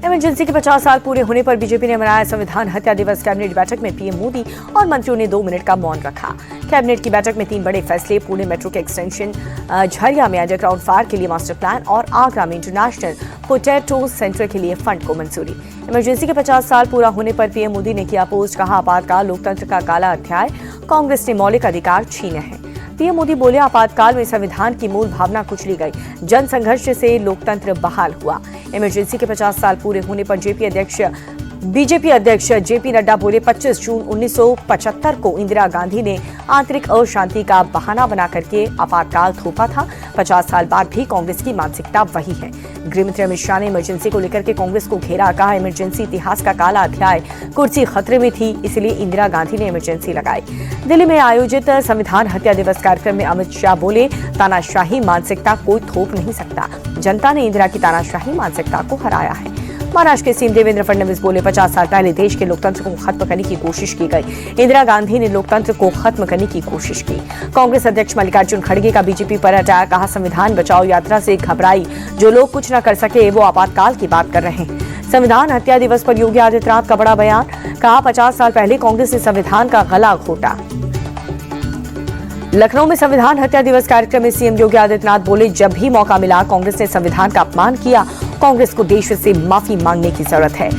Emergency के 50 साल पूरे होने पर बीजेपी ने मनाया संविधान हत्या दिवस। कैबिनेट बैठक में पीएम मोदी और मंत्रियों ने 2 मिनट का मौन रखा। कैबिनेट की बैठक में 3 बड़े फैसले, पुणे मेट्रो के एक्सटेंशन, झरिया में अंडरग्राउंड फायर के लिए मास्टर प्लान और आगरा में इंटरनेशनल पोटैटो सेंटर के लिए फंड को मंजूरी। इमरजेंसी के 50 साल पूरा होने पर पीएम मोदी ने किया पोस्ट, कहा आपातकाल लोकतंत्र का काला अध्याय, कांग्रेस ने मौलिक अधिकार छीने हैं। पीएम मोदी बोले आपातकाल में संविधान की मूल भावना कुचली गई, जन संघर्ष से लोकतंत्र बहाल हुआ। इमरजेंसी के 50 साल पूरे होने पर बीजेपी अध्यक्ष जेपी नड्डा बोले 25 जून 1975 को इंदिरा गांधी ने आंतरिक अशांति का बहाना बना करके आपातकाल थोपा था। 50 साल बाद भी कांग्रेस की मानसिकता वही है। गृहमंत्री अमित शाह ने इमरजेंसी को लेकर के कांग्रेस को घेरा, कहा इमरजेंसी इतिहास का काला अध्याय, कुर्सी खतरे में थी, इसलिए इंदिरा गांधी ने इमरजेंसी लगाई। दिल्ली में आयोजित संविधान हत्या दिवस कार्यक्रम में अमित शाह बोले तानाशाही मानसिकता कोई थोप नहीं सकता, जनता ने इंदिरा की तानाशाही मानसिकता को हराया है। महाराष्ट्र के सीएम देवेंद्र फडणवीस बोले 50 साल पहले देश के लोकतंत्र को खत्म करने की कोशिश की गई, इंदिरा गांधी ने लोकतंत्र को खत्म करने की कोशिश की। कांग्रेस अध्यक्ष मल्लिकार्जुन खड़गे का बीजेपी पर अटैक, कहा संविधान बचाओ यात्रा से घबराई जो लोग कुछ न कर सके वो आपातकाल की बात कर रहे हैं। संविधान हत्या दिवस पर योगी आदित्यनाथ का बड़ा बयान, कहा 50 साल पहले कांग्रेस ने संविधान का गला घोटा। लखनऊ में संविधान हत्या दिवस कार्यक्रम में सीएम योगी आदित्यनाथ बोले जब भी मौका मिला कांग्रेस ने संविधान का अपमान किया, कांग्रेस को देश से माफी मांगने की जरूरत है।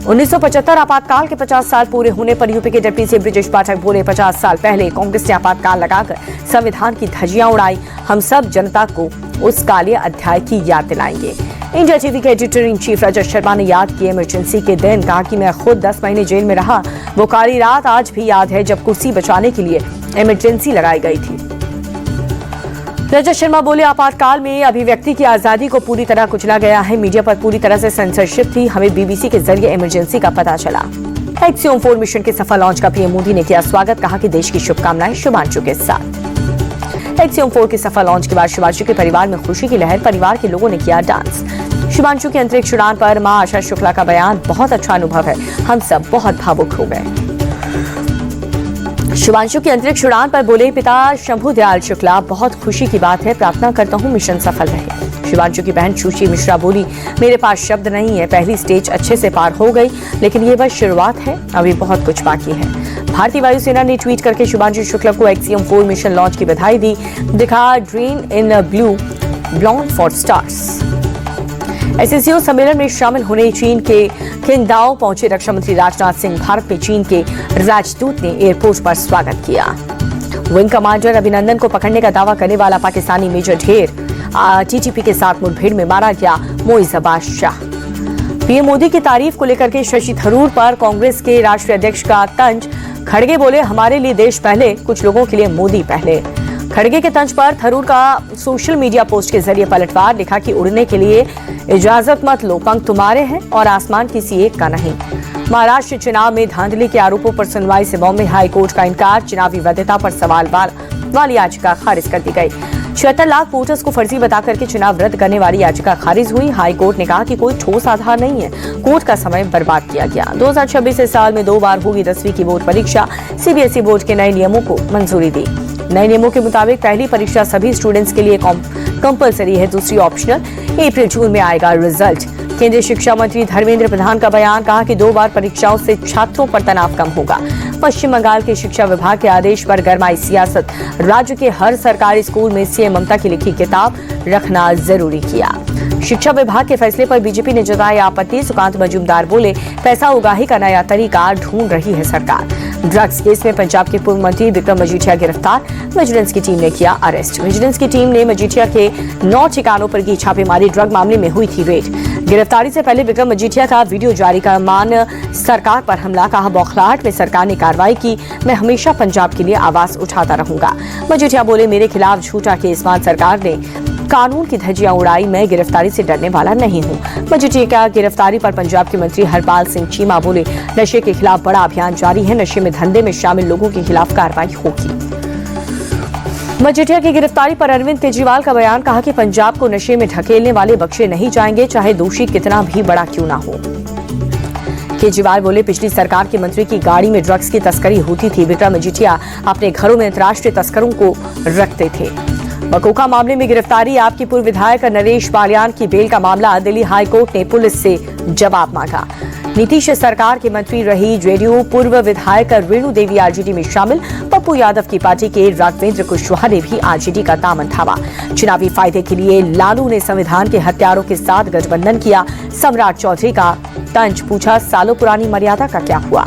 1975 आपातकाल के 50 साल पूरे होने पर यूपी के डिप्टी सीएम ब्रजेश पाठक बोले 50 साल पहले कांग्रेस ने आपातकाल लगाकर संविधान की धज्जियां उड़ाई, हम सब जनता को उस काले अध्याय की याद दिलाएंगे। इंडिया टीवी के editor in chief Rajat Sharma ने याद किए इमरजेंसी के दिन, कहा कि मैं खुद 10 महीने जेल में रहा, वो काली रात आज भी याद है जब कुर्सी बचाने के लिए इमरजेंसी लगाई गई थी। रजत शर्मा बोले आपातकाल में अभिव्यक्ति की आजादी को पूरी तरह कुचला गया है, मीडिया पर पूरी तरह से सेंसरशिप थी, हमें बीबीसी के जरिए इमरजेंसी का पता चला। एक्सियोम 4 मिशन के सफल लॉन्च का पीएम मोदी ने किया स्वागत, कहा कि देश की शुभकामनाएं शुभांशु के साथ। एक्सियोम 4 के सफल लॉन्च के बाद शुभांशु के परिवार में खुशी की लहर, परिवार के लोगों ने किया डांस। शुभांशु की अंतरिक्ष उड़ान पर मां आशा शुक्ला का बयान, बहुत अच्छा अनुभव है, हम सब बहुत भावुक हो गए। शुभांशु की अंतरिक्ष उड़ान पर बोले पिता शंभू दयाल शुक्ला, बहुत खुशी की बात है, प्रार्थना करता हूं मिशन सफल रहे। शुभांशु की बहन सुश्री मिश्रा बोली मेरे पास शब्द नहीं है, पहली स्टेज अच्छे से पार हो गई, लेकिन ये बस शुरुआत है, अभी बहुत कुछ बाकी है। भारतीय वायुसेना ने ट्वीट करके शुभांशु शुक्ला को एक्सियोम 4 मिशन लॉन्च की बधाई दी, दिखा dream in blue blonde for stars. SCO सम्मेलन में शामिल होने चीन के किंगदाओ पहुंचे रक्षा मंत्री राजनाथ सिंह, भारत में चीन के राजदूत ने एयरपोर्ट पर स्वागत किया। विंग कमांडर अभिनंदन को पकड़ने का दावा करने वाला पाकिस्तानी मेजर ढेर टीटीपी के साथ मुठभेड़ में मारा गया, मोइज़ शाह। पीएम मोदी की तारीफ को लेकर के शशि थरूर पर कांग्रेस के राष्ट्रीय अध्यक्ष का तंज, खड़गे बोले हमारे लिए देश पहले, कुछ लोगों के लिए मोदी पहले। खड़गे के तंज पर थरूर का सोशल मीडिया पोस्ट के जरिए पलटवार, लिखा कि उड़ने के लिए इजाजत मत लो, पंख तुम्हारे हैं और आसमान किसी एक का नहीं। महाराष्ट्र चुनाव में धांधली के आरोपों पर सुनवाई से बॉम्बे हाई कोर्ट का इनकार, चुनावी वैधता पर सवाल वाली याचिका खारिज कर दी गई। 76 लाख वोटर्स को फर्जी बता करके चुनाव रद्द करने वाली याचिका खारिज हुई। हाई कोर्ट ने कहा कि कोई ठोस आधार नहीं है, कोर्ट का समय बर्बाद किया गया। 2026 से साल में 2 बार होगी 10वीं की बोर्ड परीक्षा, सीबीएसई बोर्ड के नए नियमों को मंजूरी दी। नए नियमों के मुताबिक पहली परीक्षा सभी स्टूडेंट्स के लिए कंपलसरी है, दूसरी ऑप्शनल। अप्रैल जून में आएगा रिजल्ट। केंद्रीय शिक्षा मंत्री धर्मेंद्र प्रधान का बयान, कहा कि 2 बार परीक्षाओं से छात्रों पर तनाव कम होगा। पश्चिम बंगाल के शिक्षा विभाग के आदेश पर गरमाई सियासत, राज्य के हर सरकारी स्कूल में सीएम ममता की लिखी किताब रखना जरूरी किया। शिक्षा विभाग के फैसले पर बीजेपी ने जताई आपत्ति, सुकांत मजूमदार बोले पैसा उगाही का नया तरीका ढूंढ रही है सरकार। ड्रग्स केस में पंजाब के पूर्व मंत्री विक्रम मजीठिया गिरफ्तार, विजिलेंस की टीम ने किया अरेस्ट। विजिलेंस की टीम ने मजीठिया के 9 ठिकानों पर की छापेमारी, ड्रग मामले में हुई थी रेड। गिरफ्तारी से पहले विक्रम मजीठिया का वीडियो जारी कर मान सरकार पर हमला, कहा बौखलाहट में सरकार ने कार्रवाई की, मैं हमेशा पंजाब के लिए आवाज उठाता रहूंगा। मजीठिया बोले मेरे खिलाफ झूठा केस, मान सरकार ने कानून की धज्जियां उड़ाई, मैं गिरफ्तारी से डरने वाला नहीं हूं। मजीठिया की गिरफ्तारी पर पंजाब के मंत्री हरपाल सिंह चीमा बोले नशे के खिलाफ बड़ा अभियान जारी है, नशे में धंधे में शामिल लोगों के खिलाफ कार्रवाई होगी। मजीठिया की गिरफ्तारी पर अरविंद केजरीवाल का बयान, कहा कि पंजाब को नशे में ढकेलने वाले बख्शे नहीं जाएंगे, चाहे दोषी कितना भी बड़ा क्यों ना हो। केजरीवाल बोले पिछली सरकार के मंत्री की गाड़ी में ड्रग्स की तस्करी होती थी, विक्रम मजीठिया अपने घरों में अंतर्राष्ट्रीय तस्करों को रखते थे। बकोका मामले में गिरफ्तारी, आपकी पूर्व विधायक नरेश बालियान की बेल का मामला, दिल्ली हाईकोर्ट ने पुलिस से जवाब मांगा। नीतीश सरकार के मंत्री रही जेडीयू पूर्व विधायक रेणु देवी आरजेडी में शामिल, पप्पू यादव की पार्टी के राघवेंद्र कुशवाहा ने भी आरजेडी का दामन थामा। चुनावी फायदे के लिए लालू ने संविधान के हत्यारों के साथ गठबंधन किया, सम्राट चौधरी का तंज, पूछा सालों पुरानी मर्यादा का क्या हुआ।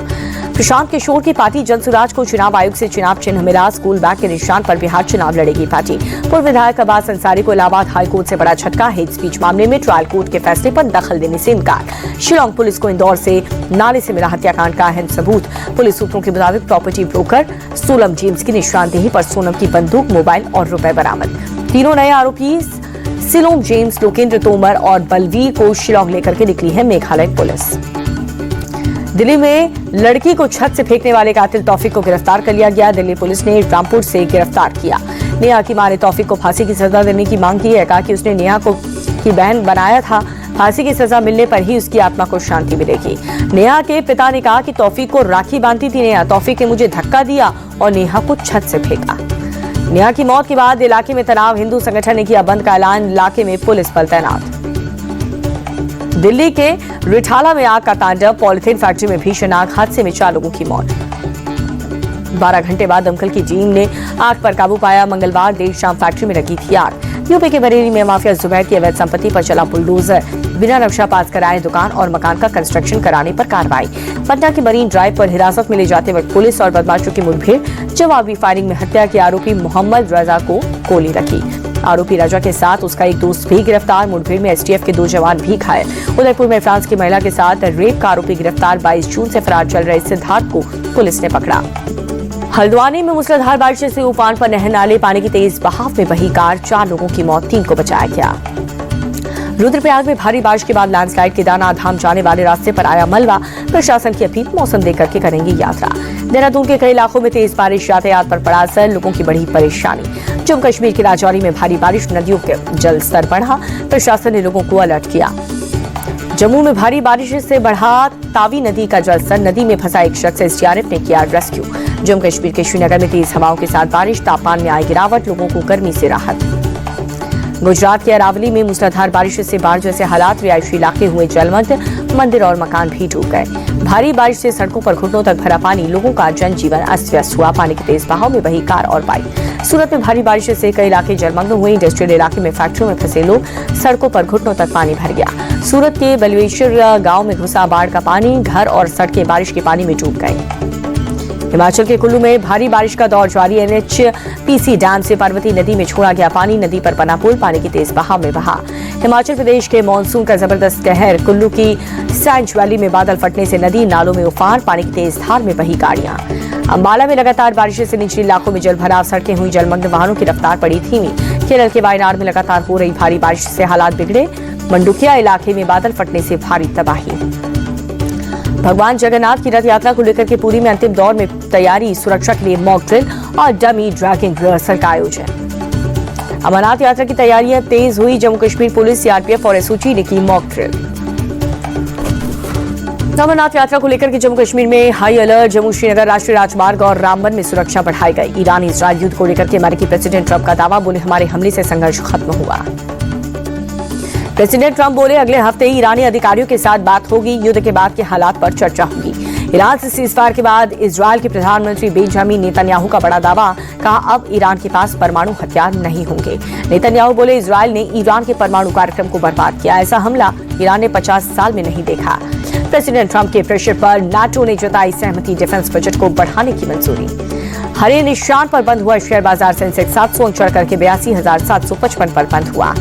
प्रशांत किशोर की पार्टी जनसुराज को चुनाव आयोग से चुनाव चिन्ह मिला, स्कूल बैग के निशान पर बिहार चुनाव लड़ेगी पार्टी। पूर्व विधायक अब्बास अंसारी को इलाहाबाद हाईकोर्ट से बड़ा झटका, हेट स्पीच मामले में ट्रायल कोर्ट के फैसले पर दखल देने से इनकार। शिलांग पुलिस को इंदौर से नाले से मिला हत्याकांड का अहम सबूत, पुलिस सूत्रों के मुताबिक प्रॉपर्टी ब्रोकर सोनम जेम्स की निशानदेही पर सोनम की बंदूक, मोबाइल और रुपए बरामद। तीनों नए आरोपी सिलोम जेम्स, लोकेंद्र तोमर और बलवीर को शिलांग लेकर के निकली है मेघालय पुलिस। दिल्ली में लड़की को छत से फेंकने वाले कातिल तौफीक को गिरफ्तार कर लिया गया, दिल्ली पुलिस ने रामपुर से गिरफ्तार किया। नेहा की मां ने तौफीक को फांसी की सजा देने की मांग की है, कहा कि उसने नेहा को की बहन बनाया था, फांसी की सजा मिलने पर ही उसकी आत्मा को शांति मिलेगी। नेहा के पिता ने कहा कि तौफीक को राखी बांधती थी नेहा, तौफीक ने मुझे धक्का दिया और नेहा को छत से फेंका। नेहा की मौत के बाद इलाके में तनाव, हिंदू संगठन ने किया बंद का ऐलान, इलाके में पुलिस बल तैनात। दिल्ली के रिठाला में आग का तांडव, पॉलिथीन फैक्ट्री में भीषण आग, हादसे में 4 लोगों की मौत। 12 घंटे बाद दमकल की टीम ने आग पर काबू पाया। मंगलवार देर शाम फैक्ट्री में लगी थी आग। यूपी के बरेली में माफिया जुबैर की अवैध संपत्ति पर चला बुलडोजर, बिना नक्शा पास कराए दुकान और मकान का कंस्ट्रक्शन कराने पर कार्रवाई। पटना के मरीन ड्राइव पर हिरासत में ले जाते वक्त पुलिस और बदमाशों की मुठभेड़, जवाबी फायरिंग में हत्या के आरोपी मोहम्मद रजा को गोली लगी। आरोपी रजा के साथ उसका एक दोस्त भी गिरफ्तार, मुठभेड़ में एसटीएफ के 2 जवान भी घायल। उदयपुर में फ्रांस की महिला के साथ रेप का आरोपी गिरफ्तार, 22 जून से फरार चल रहे सिद्धार्थ को पुलिस ने पकड़ा। हल्द्वानी में मूसलाधार बारिश से उफान पर नहर नाले, पानी की तेज बहाव में बही कार, 4 लोगों की मौत, 3 को बचाया गया। रुद्रप्रयाग में भारी बारिश के बाद लैंडस्लाइड, केदारनाथ धाम जाने वाले रास्ते पर आया मलबा, प्रशासन की अपील, मौसम देख करके करेंगे यात्रा। देहरादून के कई इलाकों में तेज बारिश, यातायात पर पड़ा असर, लोगों की बढ़ी परेशानी। जम्मू कश्मीर के राजौरी में भारी बारिश, नदियों के जल स्तर बढ़ा, प्रशासन ने लोगों को अलर्ट किया। जम्मू में भारी बारिश से बढ़ा तावी नदी का जलस्तर, नदी में फंसा एक शख्स, एसडीआरएफ ने किया रेस्क्यू। जम्मू कश्मीर के श्रीनगर में तेज हवाओं के साथ बारिश, तापमान में आई गिरावट, लोगों को गर्मी से राहत। गुजरात के अरावली में मूसलाधार बारिश से बाढ़ जैसे हालात, रिहायशी इलाके हुए जलमग्न, मंदिर और मकान भी डूब गए। भारी बारिश से सड़कों पर घुटनों तक भरा पानी, लोगों का जनजीवन अस्त व्यस्त हुआ, पानी के तेज बहाव में बही कार और बाइक। सूरत में भारी बारिश से कई इलाके जलमग्न हुए, इंडस्ट्रियल इलाके में फैक्ट्रियों में फंसे लोग, सड़कों पर घुटनों तक पानी भर गया। सूरत के बलवेश्वर गांव में घुसा बाढ़ का पानी, घर और सड़कें बारिश के पानी में डूब गई। हिमाचल के कुल्लू में भारी बारिश का दौर जारी, एनएचपीसी डैम से पार्वती नदी में छोड़ा गया पानी, नदी पर बना पुल पानी की तेज बहाव में बहा। हिमाचल प्रदेश के मानसून का जबरदस्त कहर, कुल्लू की सैंज वैली में बादल फटने से नदी नालों में उफान, पानी की तेज धार में बही गाड़ियां। अंबाला में लगातार बारिश से निचले इलाकों में जलभराव, सड़कें हुई जलमग्न, वाहनों की रफ्तार पड़ी धीमी। केरल के वायनाड में लगातार हो रही भारी बारिश से हालात बिगड़े, मंडुकिया इलाके में बादल फटने से भारी तबाही। भगवान जगन्नाथ की रथ यात्रा को लेकर के पुरी में अंतिम दौर में तैयारी, सुरक्षा के लिए मॉक ड्रिल और डमी ड्रैगिंग रिहर्सल का आयोजन। अमरनाथ यात्रा की तैयारियां तेज हुई, जम्मू कश्मीर पुलिस, सीआरपीएफ और एसओजी ने की मॉक ड्रिल। अमरनाथ यात्रा को लेकर के जम्मू कश्मीर में हाई अलर्ट, जम्मू श्रीनगर राष्ट्रीय राजमार्ग और रामबन में सुरक्षा बढ़ाई गई। ईरान इजरायल युद्ध को लेकर के अमेरिकी प्रेसिडेंट ट्रंप का दावा, बोले हमारे हमले से संघर्ष खत्म हुआ। प्रेसिडेंट ट्रंप बोले अगले हफ्ते ईरानी अधिकारियों के साथ बात होगी, युद्ध के बाद के हालात पर चर्चा होगी। ईरान से सीजफायर के बाद इजरायल के प्रधानमंत्री बेंजामिन नेतन्याहू का बड़ा दावा, कहा अब ईरान के पास परमाणु हथियार नहीं होंगे। नेतन्याहू बोले इजरायल ने ईरान के परमाणु कार्यक्रम को बर्बाद किया, ऐसा हमला ईरान ने 50 साल में नहीं देखा। प्रेसिडेंट ट्रंप के प्रेशर पर नाटो ने जताई सहमति, डिफेंस बजट को बढ़ाने की मंजूरी। हरे निशान पर बंद हुआ शेयर बाजार, सेंसेक्स 700 अंक चढ़ करके 82,755 पर बंद हुआ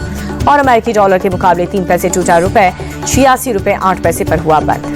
और अमेरिकी डॉलर के मुकाबले 3 पैसे टूटा, ₹86.08 पर हुआ बंद।